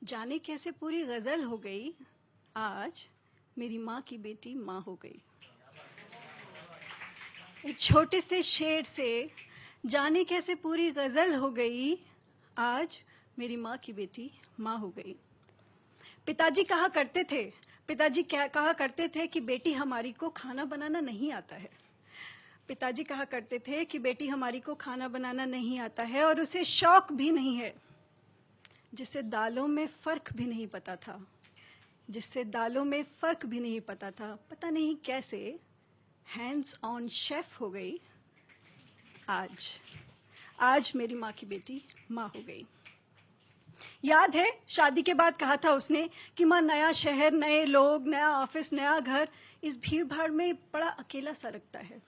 जाने कैसे पूरी गज़ल हो गई, आज मेरी माँ की बेटी माँ हो गई। एक छोटे से शेर से जाने कैसे पूरी गज़ल हो गई, आज मेरी माँ की बेटी माँ हो गई। पिताजी कहा करते थे कि बेटी हमारी को खाना बनाना नहीं आता है। पिताजी कहा करते थे कि बेटी हमारी को खाना बनाना नहीं आता है और उसे शौक भी नहीं है। जिससे दालों में फ़र्क भी नहीं पता था, पता नहीं कैसे हैंड्स ऑन शेफ हो गई। आज मेरी माँ की बेटी माँ हो गई। याद है शादी के बाद कहा था उसने कि माँ नया शहर, नए लोग, नया ऑफिस, नया घर, इस भीड़ भाड़ में बड़ा अकेला सा लगता है।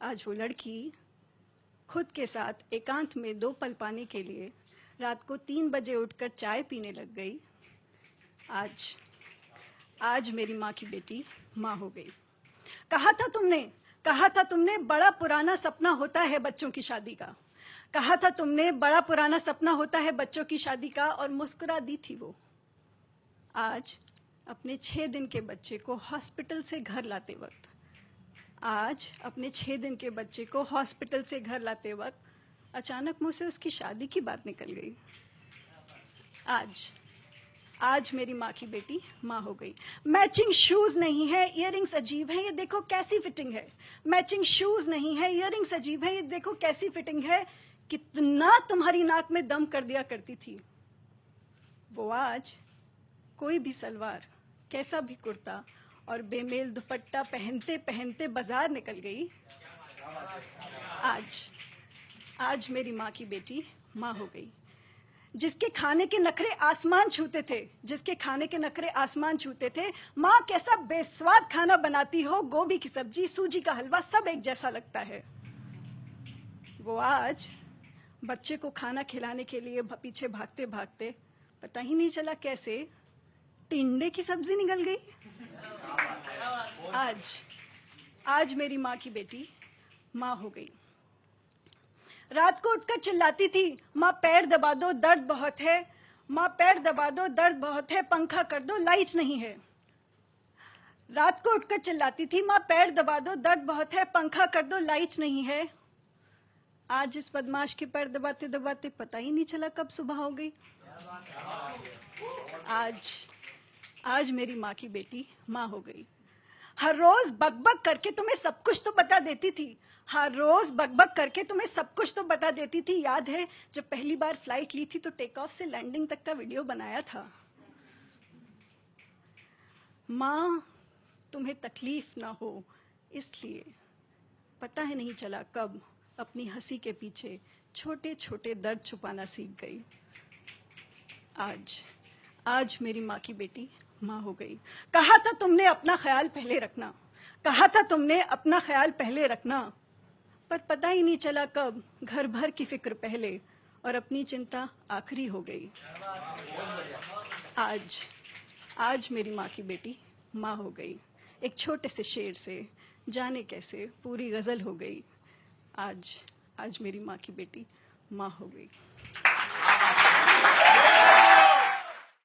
आज वो लड़की खुद के साथ एकांत में 2 पल पाने के लिए रात को 3 बजे उठकर चाय पीने लग गई। आज मेरी माँ की बेटी माँ हो गई। कहा था तुमने बड़ा पुराना सपना होता है बच्चों की शादी का। कहा था तुमने बड़ा पुराना सपना होता है बच्चों की शादी का, और मुस्कुरा दी थी वो। आज अपने 6 दिन के बच्चे को हॉस्पिटल से घर लाते वक्त अचानक मुँह से उसकी शादी की बात निकल गई। आज मेरी माँ की बेटी माँ हो गई। मैचिंग शूज़ नहीं है, इयररिंग्स अजीब है, ये देखो कैसी फिटिंग है। मैचिंग शूज़ नहीं है, इयररिंग्स अजीब है, ये देखो कैसी फिटिंग है। कितना तुम्हारी नाक में दम कर दिया करती थी वो, आज कोई भी सलवार, कैसा भी कुर्ता और बेमेल दुपट्टा पहनते पहनते बाजार निकल गई। आज मेरी माँ की बेटी माँ हो गई। जिसके खाने के नखरे आसमान छूते थे, माँ कैसा बेस्वाद खाना बनाती हो, गोभी की सब्जी, सूजी का हलवा, सब एक जैसा लगता है। वो आज बच्चे को खाना खिलाने के लिए पीछे भागते भागते पता ही नहीं चला कैसे टिंडे की सब्जी निकल गई। आज मेरी माँ की बेटी माँ हो गई। रात को उठकर चिल्लाती थी, माँ पैर दबा दो दर्द बहुत है, माँ पैर दबा दो दर्द बहुत है, पंखा कर दो लाइट नहीं है। रात को उठकर चिल्लाती थी, माँ पैर दबा दो दर्द बहुत है, पंखा कर दो लाइट नहीं है। आज इस बदमाश के पैर दबाते दबाते पता ही नहीं चला कब सुबह हो गई। आज मेरी माँ की बेटी माँ हो गई। हर रोज बकबक करके तुम्हें सब कुछ तो बता देती थी। याद है जब पहली बार फ्लाइट ली थी तो टेक ऑफ से लैंडिंग तक का वीडियो बनाया था। माँ, तुम्हें तकलीफ ना हो इसलिए पता ही नहीं चला कब अपनी हंसी के पीछे छोटे छोटे दर्द छुपाना सीख गई। आज मेरी माँ की बेटी माँ हो गई। कहा था तुमने अपना ख्याल पहले रखना, पर पता ही नहीं चला कब घर भर की फिक्र पहले और अपनी चिंता आखिरी हो गई। आज मेरी माँ की बेटी माँ हो गई। एक छोटे से शेर से जाने कैसे पूरी गज़ल हो गई। आज मेरी माँ की बेटी माँ हो गई।